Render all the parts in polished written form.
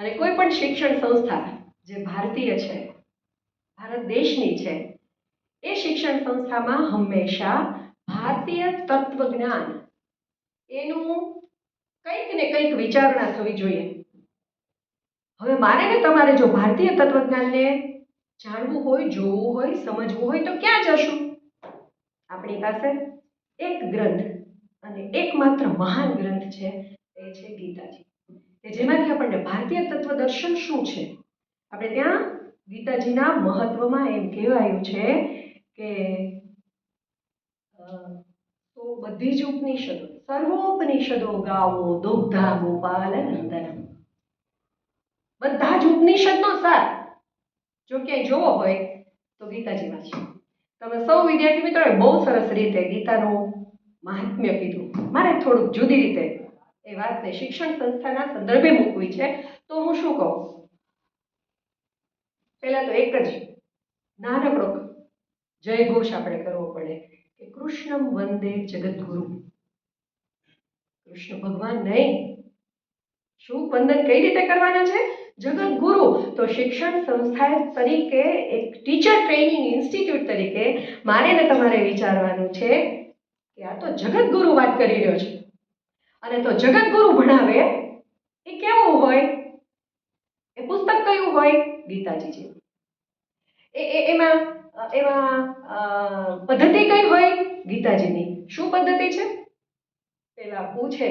અને કોઈ પણ શિક્ષણ સંસ્થા જે ભારતીય છે, ભારત દેશની છે, એ શિક્ષણ સંસ્થામાં હંમેશા ભારતીય તત્વજ્ઞાન એનું કંઈક ને કંઈક વિચારણા થવી જોઈએ. હવે મારે ને તમારે જો ભારતીય તત્વજ્ઞાનને જાણવું હોય, જોવું હોય, સમજવું હોય તો ક્યાં જશું? આપણી પાસે એક ગ્રંથ અને એકમાત્ર મહાન ગ્રંથ છે, એ છે ગીતાજી, કે જેમાંથી આપણને ભારતીય તત્વદર્શન શું છે, આપણે ત્યાં ગીતાજીના મહત્વમાં એમ કહેવાયું છે કે તો બધી જ ઉપનિષદો, સર્વોપનિષદો ગાવો દુગ્ધા ગોપાલ નંદનમ. બધા જ ઉપનિષદનો સાર જો ક્યાંય જોવો હોય તો ગીતાજીમાં છે. તમે સૌ વિદ્યાર્થી મિત્રોએ બહુ સરસ રીતે ગીતાનું મહાત્મ્ય કીધું. મારે થોડુંક જુદી રીતે એ વાતને શિક્ષણ સંસ્થાના સંદર્ભે મૂકવી છે, તો હું શું કહું? પહેલા તો એક જ નાનકડો જય ઘોષ આપણે કરવો પડે કે કૃષ્ણમ વંદે જગદગુરુ. કૃષ્ણ ભગવાન નહીં, શું વંદન કઈ રીતે કરવાના છે? જગદગુરુ. તો શિક્ષણ સંસ્થા તરીકે, એક ટીચર ટ્રેનિંગ ઇન્સ્ટિટ્યૂટ તરીકે મારે ને તમારે વિચારવાનું છે કે આ તો જગદગુરુ વાત કરી રહ્યો છે, અને તો જગદગુરુ ભણાવે એ કેવું હોય? એ પુસ્તક કયું હોય? ગીતાજી જેવું. એમાં પદ્ધતિ કઈ હોય? ગીતાજીની. શું પદ્ધતિ છે? પેલા પૂછે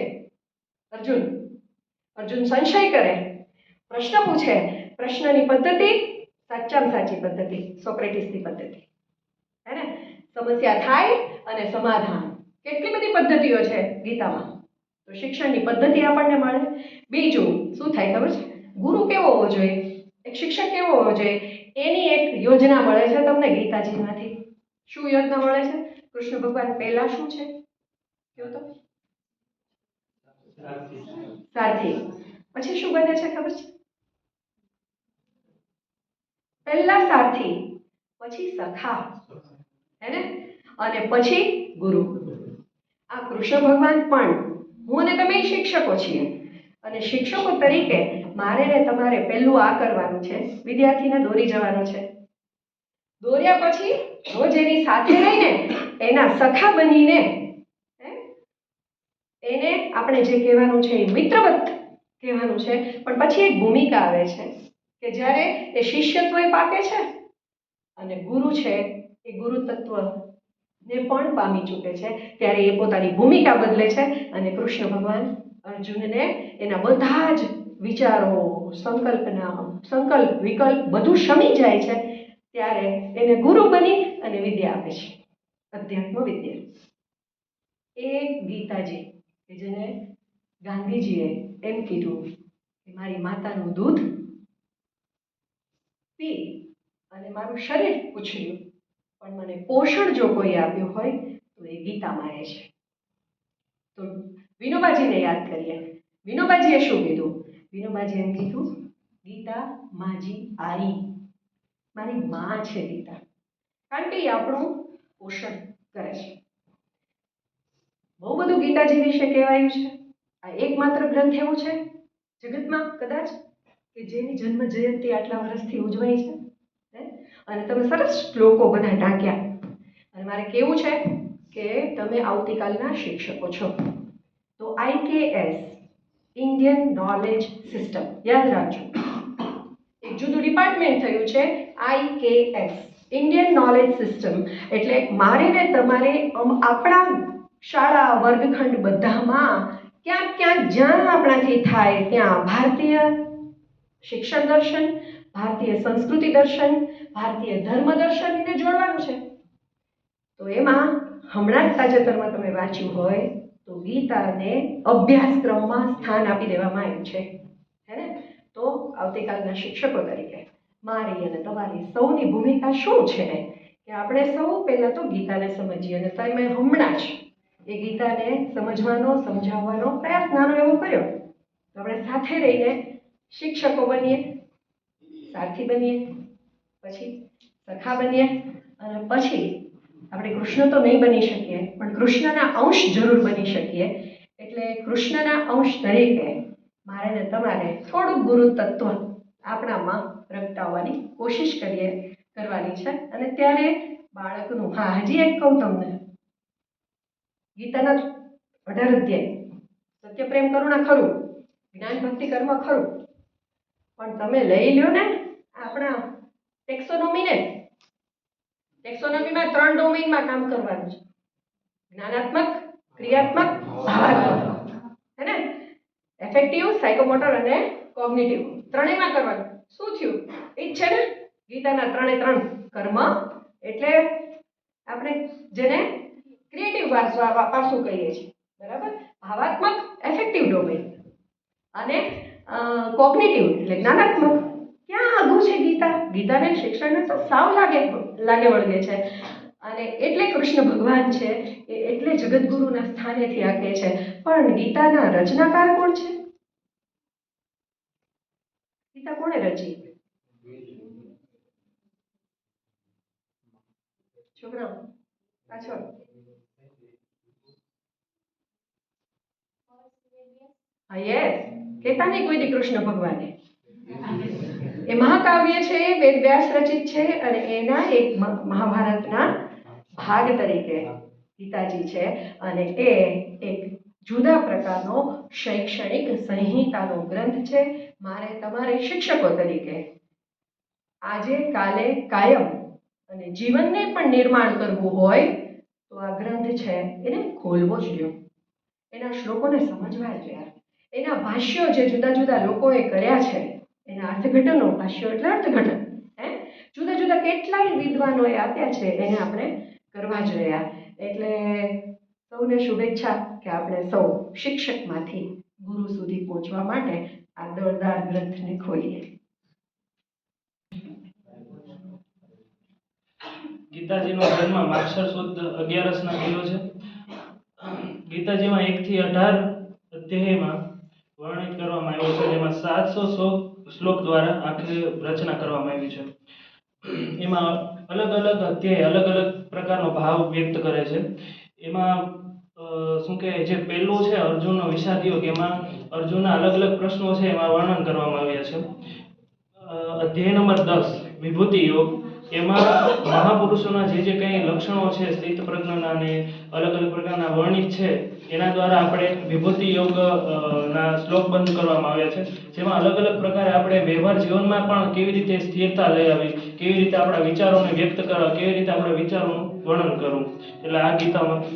અર્જુન સંશય કરે, પ્રશ્ન પૂછે, પ્રશ્નની પદ્ધતિ સાચામાં સાચી પદ્ધતિ, સોક્રેટિસની પદ્ધતિ, હે ને? સમસ્યા થાય અને સમાધાન, કેટલી બધી પદ્ધતિઓ છે ગીતામાં. તો શિક્ષણની પદ્ધતિ આપણને મળે. બીજું શું થાય ખબર છે? ગુરુ કેવો હોવો જોઈએ, એક શિક્ષક કેવો હોવો જોઈએ, એની એક યોજના મળે છે તમને ગીતાજીમાંથી. શું યોજના મળે છે? કૃષ્ણ ભગવાન પહેલા શું છે કહો તો? સારથી. પછી શું બને છે ખબર છે? પહેલા સારથી, પછી સખા, હે ને? અને પછી ગુરુ. આ કૃષ્ણ ભગવાન પણ હું અને તમે શિક્ષકો છીએ, અને શિક્ષકો તરીકે મારે ને તમારે પહેલું આ કરવાનું છે, વિદ્યાર્થીને દોરી જવાનું છે. દોર્યા પછી રોજ એની સાથે રહીને એના સખા બનીને એને આપણે જે કહેવાનું છે એ મિત્રવત કહેવાનું છે. પણ પછી એક ભૂમિકા આવે છે કે જ્યારે એ શિષ્યત્વ પાકે છે અને ગુરુ છે એ ગુરુ તત્વને પણ પામી ચૂકે છે, ત્યારે એ પોતાની ભૂમિકા બદલે છે અને કૃષ્ણ ભગવાન અર્જુનને એના બધા જ વિચારો, સંકલ્પ વિકલ્પ બધું શમી જાય છે, ત્યારે એને ગુરુ બની અને વિદ્યા આપે છે, અધ્યાત્મ વિદ્યા. એ ગીતાજી કે જેને ગાંધીજીએ એમ કીધું કે મારી માતાનું દૂધ પી અને મારું શરીર ઉછળ્યું, પણ મને પોષણ જો કોઈ આપ્યું હોય તો એ ગીતામાં છે. તો વિનોબાજીને યાદ કરીએ. વિનોબાજીએ શું કીધું? વિનોબાજી એમ કીધું, ગીતા માજી આઈ, મારી માં છે ગીતા, કારણ કે એ આપણું પોષણ કરે છે. બહુ બધું ગીતાજી વિશે કહેવાયું છે. આ એકમાત્ર ગ્રંથ એવો છે જગતમાં કદાચ કે જેની જન્મ જયંતિ આટલા વર્ષથી ઉજવાય છે, અને તમે સરસ શ્લોકો બધા ટાંક્યા. અને મારે કેવું છે કે તમે આવતીકાલના શિક્ષકો છો, તો IKS ઇન્ડિયન નોલેજ સિસ્ટમ યાદ રાખજો. એક જુદું ડિપાર્ટમેન્ટ થયું છે IKS ઇન્ડિયન નોલેજ સિસ્ટમ. એટલે મારે ને તમારે આપણા શાળા વર્ગખંડ બધામાં ક્યાંક ક્યાંક જ્યાં આપણાથી થાય ત્યાં ભારતીય શિક્ષણ દર્શન, ભારતીય સંસ્કૃતિ દર્શન, ભારતીય ધર્મ દર્શનને જોડવાનું છે. તો એમાં હમણાં જ તાજેતરમાં તમે વાંચ્યું હોય તો ગીતાને અભ્યાસક્રમમાં સ્થાન આપી દેવામાં આવ્યું છે, હે ને? તો આવતીકાલના શિક્ષકો તરીકે મારી અને તમારી સૌની ભૂમિકા શું છે કે આપણે સૌ પહેલાં તો ગીતાને સમજીએ. અને તમે હમણાં જ એ ગીતાને સમજવાનો, સમજાવવાનો પ્રયાસ નાનો એવો કર્યો. તો આપણે સાથે રહીને શિક્ષકો બનીએ, સારથી બનીએ, પછી સખા બનીએ, અને પછી આપણે કૃષ્ણ તો નહીં બની શકીએ પણ કૃષ્ણના અંશ જરૂર બની શકીએ. એટલે કૃષ્ણના અંશ તરીકે મારે ને તમારે થોડું ગુરુ તત્વ આપણામાં પ્રગટાવવાની કોશિશ કરવાની છે. અને ત્યારે બાળકનું, હા હજી એક કહું તમને, ગીતાના 18 અધ્યાય સત્ય પ્રેમ કરુણા ખરું, જ્ઞાન ભક્તિ કર્મ ખરું, પણ તમે લઈ લ્યો ને આપણા ટેક્સોનોમીમાં 3 ડોમેઇનમાં કામ કરવાનું છે: જ્ઞાનાત્મક, ક્રિયાત્મક, ભાવાત્મક, હે ને? એફેક્ટિવ, સાયકોમોટર અને કોગ્નિટિવ, ત્રણેયમાં કરવાનું. શું થયું? એ જ છે ને ગીતાના 3 કર્મ. એટલે આપણે જેને ક્રિએટિવ પાસું કહીએ છીએ, બરાબર? ભાવાત્મક, એફેક્ટિવ ડોમેઇન, અને કોગ્નિટિવ એટલે જ્ઞાનાત્મક. ક્યાં આઘું છે ગીતાને શિક્ષણને તો સાવ લાગે વળગે છે. અને એટલે કૃષ્ણ ભગવાન છે એ એટલે જગતગુરુના સ્થાનેથી આ કહે છે. પણ ગીતાના રચનાકાર કોણ છે? ગીતા કોણે રચી? છોકરાઓ પાછળ. હા, યસ. કહેતા નહીં કોઈ દી કૃષ્ણ ભગવાને. એ મહાકાવ્ય છે, વેદ વ્યાસ રચિત છે, અને એના એક મહાભારતના ભાગ તરીકે ગીતાજી છે. અને એ એક જુદા પ્રકારનો શૈક્ષણિક સંહિતાનો ગ્રંથ છે. મારે તમારે શિક્ષકો તરીકે આજે, કાલે, કાયમ અને જીવનને પણ નિર્માણ કરવું હોય તો આ ગ્રંથ છે એને ખોલવો જ રહ્યો, એના શ્લોકોને સમજવા જ રહ્યા, એના ભાષ્યો જે જુદા જુદા લોકોએ કર્યા છે, એના અર્થઘટનો, ભાષ્યો એટલે અર્થઘટન, જુદા જુદા કેટલાય વિદ્વાનોએ આપ્યા છે, એને આપણે કરવા જ રહ્યા. એટલે સૌને શુભેચ્છા કે આપણે સૌ શિક્ષકમાંથી ગુરુ સુધી પહોંચવા માટે આ દળદાર ગ્રંથને ખોલીએ. ગીતાજીનો જન્મ માગશર સુદ 11ના થયો છે. ગીતાજીમાં 1 થી 18 અધ્યાયમાં વર્ણિત કરવામાં આવ્યો છે, જેમાં 700 શ્લોક દ્વારા આખી રચના કરવામાં આવી છે. એમાં અલગ અલગ અધ્યાય અલગ અલગ પ્રકારનો ભાવ વ્યક્ત કરે છે. એમાં શું કહે, જે પહેલું છે અર્જુનનો વિષાદ યોગ, એમાં અર્જુનના અલગ અલગ પ્રશ્નો છે એમાં વર્ણન કરવામાં આવ્યા છે. અધ્યાય નંબર 10 વિભૂતિ યોગ, એમાં મહાપુરુષોના જે કંઈ લક્ષણો છે સ્થિત પ્રજ્ઞાના અને અલગ અલગ પ્રકારના વર્ણિત છે, એના દ્વારા આપણે વિભૂતિ યોગ ના શ્લોક બંધ કરવામાં આવ્યા છે. જેમાં અલગ અલગ પ્રકારે આપણે વ્યવહાર જીવનમાં પણ કેવી રીતે સ્થિરતા લઈ આવી, કેવી રીતે આપણા વિચારોને વ્યક્ત કરવા, કેવી રીતે આપણા વિચારોનું વર્ણન કરવું, એટલે આ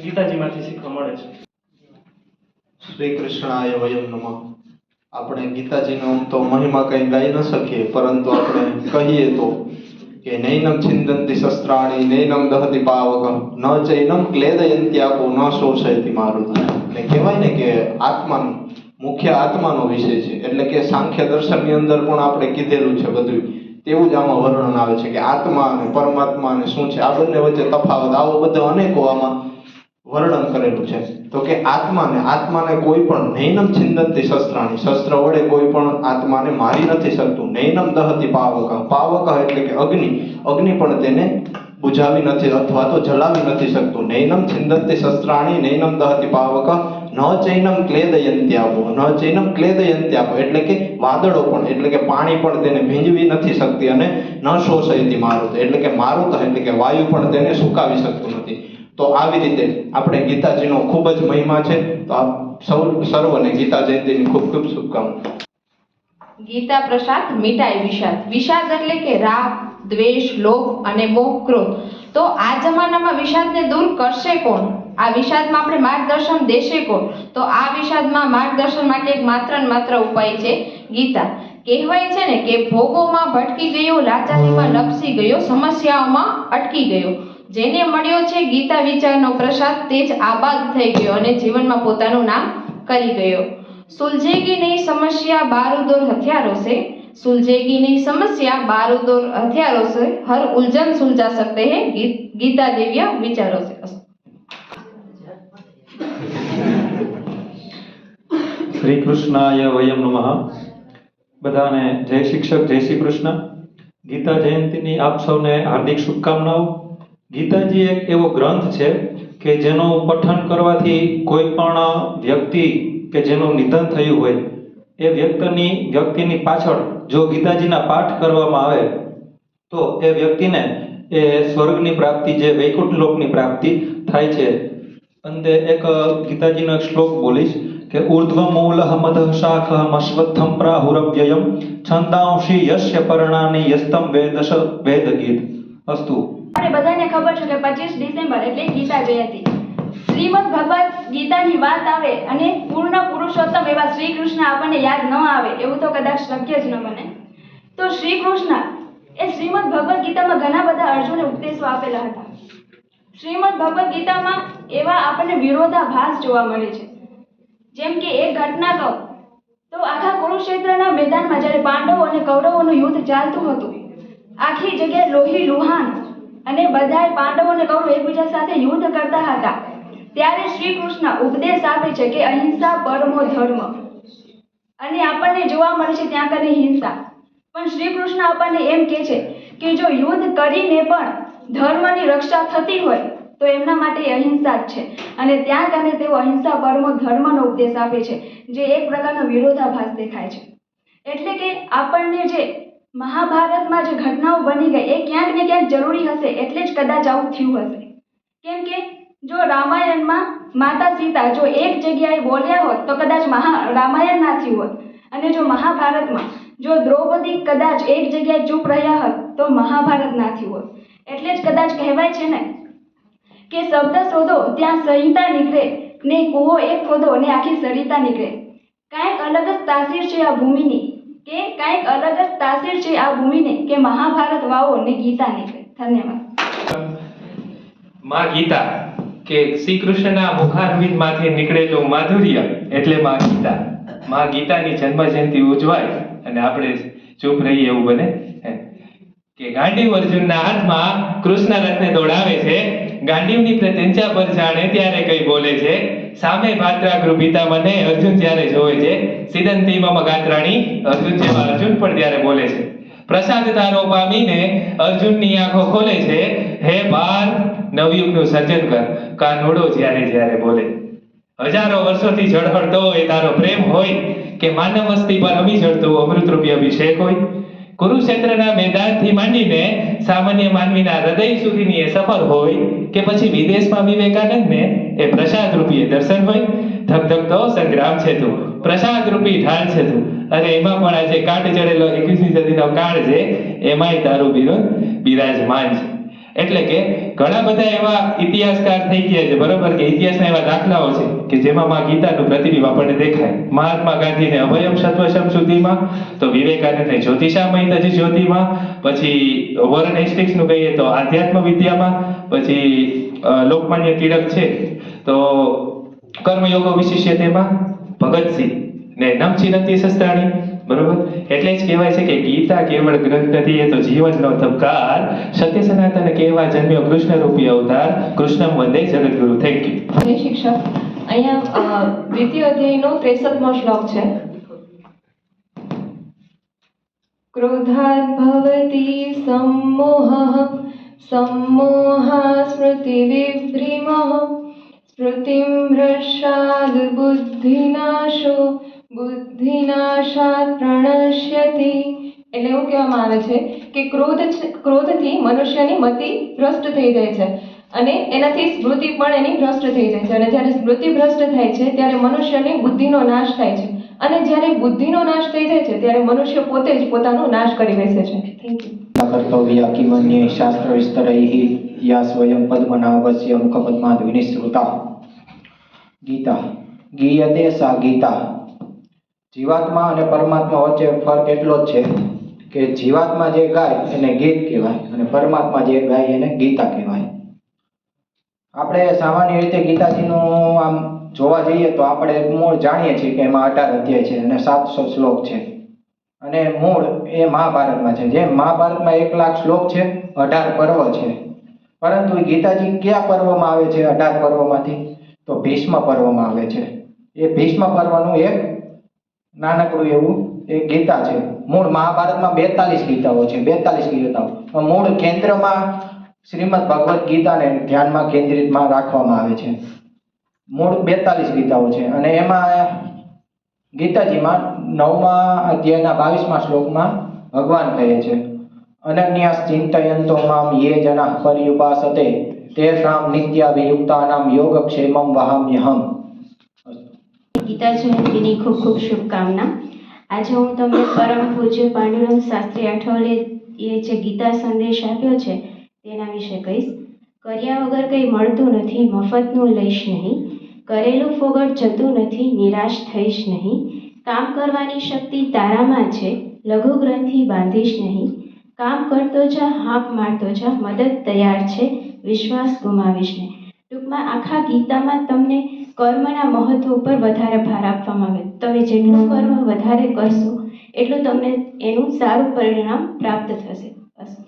ગીતાજીમાંથી શીખવા મળે છે. શ્રી કૃષ્ણાય વયમ નમઃ. આપણે ગીતાજીનો આમ તો મહિમા કંઈ ગાઈ ન શકીએ, પરંતુ આપણે કહીએ તો કે નૈનમ છિંદંતિ શસ્ત્રાણી નૈનમ દહતિ પાવક ન ચૈનમ ક્લેદયંત્યાપો ન શોષયતિ મારુતઃ. ને કહેવાય ને કે આત્માનું મુખ્ય આત્માનો વિષય છે, એટલે કે સાંખ્ય દર્શનની અંદર પણ આપણે કીધેલું છે બધું, તેવું જ આમાં વર્ણન આવે છે કે આત્મા અને પરમાત્મા અને શું છે, આ બંને વચ્ચે તફાવત, આવો બધો અનેકો આમાં વર્ણન કરેલું છે. તો કે આત્માને કોઈ પણ નૈનમ છિંદંતિ શસ્ત્રાણી, શસ્ત્ર વડે કોઈ પણ આત્માને મારી નથી શકતું. નૈનમ દહતિ પાવક એટલે કે અગ્નિ પણ તેને બુઝાવી નથી અથવા તો જલાવી નથી શકતું. નૈનમ છિંદંતિ શસ્ત્રાણી નૈનમ દહતિ પાવક ન ચૈનમ ક્લેદયંત્યાપો એટલે કે વાદળો પણ એટલે કે પાણી પણ તેને ભીંજવી નથી શકતી, અને ન શોષયતિ મારુત એટલે કે મારુત એટલે કે વાયુ પણ તેને સુકાવી શકતું નથી. તો આવી રીતે આપણે ગીતાજીનો ખૂબ જ મહિમા છે. તો આપ સર્વને ગીતા જયંતિની ખૂબ ખૂબ શુભકામના. ગીતા પ્રસાદ મિટાય વિષાદ. વિષાદ એટલે કે રાગ, દ્વેષ, લોભ અને મોહ, ક્રોધ. તો આ જમાનામાં વિષાદને દૂર કરશે કોણ? આ વિષાદમાં આપણે માર્ગદર્શન દેશે કોણ? તો આ વિષાદમાં માર્ગદર્શન માટે એક માત્ર ને માત્ર ઉપાય છે ગીતા. કહેવાય છે ને કે ભોગોમાં ભટકી ગયો, લાચારીમાં લપસી ગયો, સમસ્યાઓમાં અટકી ગયો. જેને મળ્યો છે ગીતા વિચારનો પ્રસાદ, તે જ આબાદ થઈ ગયો અને જીવનમાં પોતાનું નામ કરી ગયો. सुलझेगी नहीं समस्या बारूद और हथियारों से, सुलझेगी नहीं समस्या बारूद और हथियारों से, हर उलझन सुलझा सकते हैं गीता दिव्य विचारों से. શ્રી કૃષ્ણાય વયમ નમઃ. બધાને જય શિક્ષક, જય શ્રી કૃષ્ણ. ગીતા જયંતિની આપ સૌને હાર્દિક શુભકામનાઓ. ગીતાજી એક એવો ગ્રંથ છે કે જેનું પઠન કરવાથી કોઈ પણ વ્યક્તિ કે જેનું નિધન થયું હોય એ વ્યક્તિની પાછળ જો ગીતાજીના પાઠ કરવામાં આવે તો એ વ્યક્તિને એ સ્વર્ગની પ્રાપ્તિ, જે વૈકુંઠ લોકની પ્રાપ્તિ થાય છે. અંતે એક ગીતાજીનો એક શ્લોક બોલીશ કે ઉર્ધ્વમૂલઃ મધઃ શાખઃ અશ્વત્થં પ્રાહુરવ્યયમ છંદાંશી યસ્ય પર્ણાની યસ્તમ વેદ ગીત અસ્તુ. આપણે બધાને ખબર છે કે 25 ડિસેમ્બર એટલે ગીતા જયંતિ. શ્રીમદ ભગવદ ગીતાની વાત આવે અને પૂર્ણ પુરુષોત્તમ એવા શ્રી કૃષ્ણ આપણને યાદ ન આવે એવું તો કદાચ શક્ય જ ન બને. તો શ્રી કૃષ્ણ એ શ્રીમદ ભગવદ ગીતામાં ઘણા બધા અર્જુનને ઉપદેશો આપેલા હતા. શ્રીમદ ભગવદ ગીતામાં એવા આપણને વિરોધાભાસ જોવા મળે છે. જેમ કે એક ઘટના કહું તો આખા કુરુક્ષેત્રના મેદાનમાં જ્યારે પાંડવો અને કૌરવોનું યુદ્ધ ચાલતું હતું, આખી જગ્યાએ લોહી લુહાણ અને બધાય પાંડવો અને કૌરવ એકબીજા સાથે યુદ્ધ કરતા હતા, ત્યારે શ્રી કૃષ્ણ ઉપદેશ આપે છે કે અહિંસા પરમો ધર્મ. અને આપણને જોવા મળે છે ત્યાં કરી હિંસા. પણ શ્રી કૃષ્ણ આપણને એમ કહે છે કે જો યુદ્ધ કરીને પણ ધર્મની રક્ષા થતી હોય તો એમના માટે અહિંસા જ છે. અને ત્યાં કને તેઓ અહિંસા પરમો ધર્મનો ઉપદેશ આપે છે, જે એક પ્રકારનો વિરોધાભાસ દેખાય છે. એટલે કે આપણને જે મહાભારતમાં જે ઘટનાઓ બની ગઈ એ ક્યાંક ને ક્યાંક જરૂરી હશે, એટલે જ કદાચ આવું થયું હશે. કેમ કે જો રામાયણમાં માતા સીતા જો એક જગ્યાએ બોલ્યા હોત તો કદાચ રામાયણ ના થયું હોત, અને જો મહાભારતમાં જો દ્રૌપદી કદાચ એક જગ્યાએ ચૂપ રહ્યા હોત તો મહાભારત ના થયું હોત. એટલે જ કદાચ કહેવાય છે ને કે શબ્દ શોધો ત્યાં સંહિતા નીકળે ને કૂવો એક ખોદો ને આખી સરિતા નીકળે. કાંઈક અલગ જ તાસીર છે આ ભૂમિની, કે મહાભારત વાવો ને ગીતા નીકળે. ધન્યવાદ. માં ગીતા કે શ્રી કૃષ્ણના મુખારવિંદમાંથી નીકળેલું માધુર્ય એટલે માં ગીતા. માં ગીતાની જન્મ જયંતિ ઉજવાય અને આપણે ચૂપ રહીએ એવું બને કે ગાંડીવ અર્જુનના હાથમાં કૃષ્ણ રથને દોડાવે છે. ગાંડીવની પ્રત્યંચા પર જાણે ત્યારે કઈ બોલે છે, સામે ભાત્રાગૃહ પિતા મને અર્જુન જ્યારે જોવે છે, સિદંતી મમ ગાત્રાણી અર્જુન જેવા અર્જુન પણ ત્યારે બોલે છે. પ્રસાદ તારો પામીને અર્જુનની આંખો ખોલે છે, હે પાર્થ નવયુગનું સર્જન કર, કાનોડો જ્યારે બોલે. હજારો વર્ષોથી ઝળહળતો હોય તારો પ્રેમ હોય કે માનવ વસ્તી પર અમી ઝળતો અમૃતરૂપી અભિષેક હોય. કુરુક્ષેત્રના મેદાનથી માંડીને સામાન્ય માનવીના હૃદય સુધીની એ સફર હોય કે પછી વિદેશમાં વિવેકાનંદને એ પ્રસાદ રૂપી દર્શન હોય. ધગધગતો સંગ્રામ છે તું, પ્રસાદ રૂપી ઢાળ છે તું, અને એમાં પણ આજે કાંડ ચડેલો 21મી સદીનો કાળ છે, એમાંય તારું બિરાજમાન છે. એટલે કે ઘણા બધા એવા ઇતિહાસકાર થઈ ગયા છે, બરોબર, કે ઇતિહાસના એવા દાખલાઓ છે કે જેમાં માં ગીતાનું પ્રતિબિંબ આપણને દેખાય. મહાત્મા ગાંધીને અભયમ સત્વશમ સુધીમાં, તો વિવેકાનંદને જ્યોતિષામય તજી જ્યોતિમાં, પછી વોરન હેસ્ટિંગ્સનું કહીએ તો આધ્યાત્મ વિદ્યામાં, પછી લોકમાન્ય તિલક છે તો કર્મયોગો વિશિષ્ય તેમાં, ભગતસિંહ ને નમચિનંતી શસ્ત્રાણી, બરોબર. એટલે જ કહેવાય છે કે ગીતા કેવળ ગ્રંથ નથી, એ તો જીવનનો ધબકાર. સત્ય સનાતન કેવા જન્મ્યો કૃષ્ણ રૂપી અવતાર, કૃષ્ણમ વંદે જગદગુરુ. Thank you. શિક્ષક, અહીંયા દ્વિતીય અધ્યાયનો 63મો શ્લોક છે. ક્રોધાદ ભવતી सम्मोहः स्मृतिविभ्रमः स्मृतिं भ्रष्टाद् बुद्धिनाशात् प्रणश्यति. એટલે એવું કહેવામાં આવે છે કે ક્રોધથી મનુષ્યની મતિ ભ્રષ્ટ થઈ જાય છે અને એનાથી સ્મૃતિ પણ એની ભ્રષ્ટ થઈ જાય છે, અને જ્યારે સ્મૃતિ ભ્રષ્ટ થાય છે ત્યારે મનુષ્યની બુદ્ધિનો નાશ થાય છે, અને જ્યારે બુદ્ધિનો નાશ થઈ જાય છે ત્યારે મનુષ્ય પોતે જ પોતાનો નાશ કરી બેસે છે. Thank you. કર્તવ્ય કિમન્યે શાસ્ત્ર વિસ્તરૈઃ યા સ્વયં પદ્મનાભસ્ય મુખપદ્માદ વિનિસૃતા. ગીતા ગીયતે સા ગીતા. જીવાત્મા અને પરમાત્મા વચ્ચે ફરક એટલો જ છે કે જીવાત્મા જે ગાય એને ગીત કહેવાય અને પરમાત્મા જે ગાય એને ગીતા કહેવાય. આપણે સામાન્ય રીતે ગીતાજીનું આમ જોવા જઈએ તો આપણે મૂળ જાણીએ છીએ કે એમાં 18 અધ્યાય છે અને 700 શ્લોક છે, અને મૂળ એ મહાભારતમાં છે. જેમ મહાભારતમાં 1,00,000 શ્લોક છે, 18 પર્વ છે, પરંતુ ગીતાજી કયા પર્વમાં આવે છે? 18 પર્વમાંથી તો ભીષ્મ પર્વમાં આવે છે. એ ભીષ્મ પર્વનું એક નાનકડું એવું એક ગીતા છે. મૂળ મહાભારતમાં 42 ગીતાઓ છે, 42 ગીતાઓ. મૂળ કેન્દ્રમાં શ્રીમદ ભગવદ ગીતાને ધ્યાનમાં કેન્દ્રિતમાં રાખવામાં આવે છે. મૂળ 42 ગીતાઓ છે અને એમાં ગીતાજીમાં 9મા અધ્યાયના 22મા શ્લોકમાં ભગવાન કહે છે, અનન્યાસ ચિંતયંતો મામ યે જનાઃ પર્યુપાસતે તેષાં નિત્યાભિયુક્તાનાં યોગક્ષેમં વહામ્યહમ. ગીતા જયંતિની ખૂબ ખૂબ શુભકામના. આજે હું તમને પરમ પૂજ્ય પાંડુરંગ શાસ્ત્રી અઠવાડિયે જે ગીતા સંદેશ આપ્યો છે તેના વિશે કહીશ. કર્યા વગર કંઈ મળતું નથી, મફતનું લઈશ નહીં. કરેલું ફોગટ જતું નથી, નિરાશ થઈશ નહીં. કામ કરવાની શક્તિ તારામાં છે, લઘુ ગ્રંથિ બાંધીશ નહીં. કામ કરતો જા, હાંક મારતો જા, મદદ તૈયાર છે, વિશ્વાસ ગુમાવીશ નહીં. ટૂંકમાં આખા ગીતામાં તમને કર્મના મહત્વ ઉપર વધારે ભાર આપવામાં આવે. તમે જેટલું કર્મ વધારે કરશો એટલું તમને એનું સારું પરિણામ પ્રાપ્ત થશે. અસ્તુ.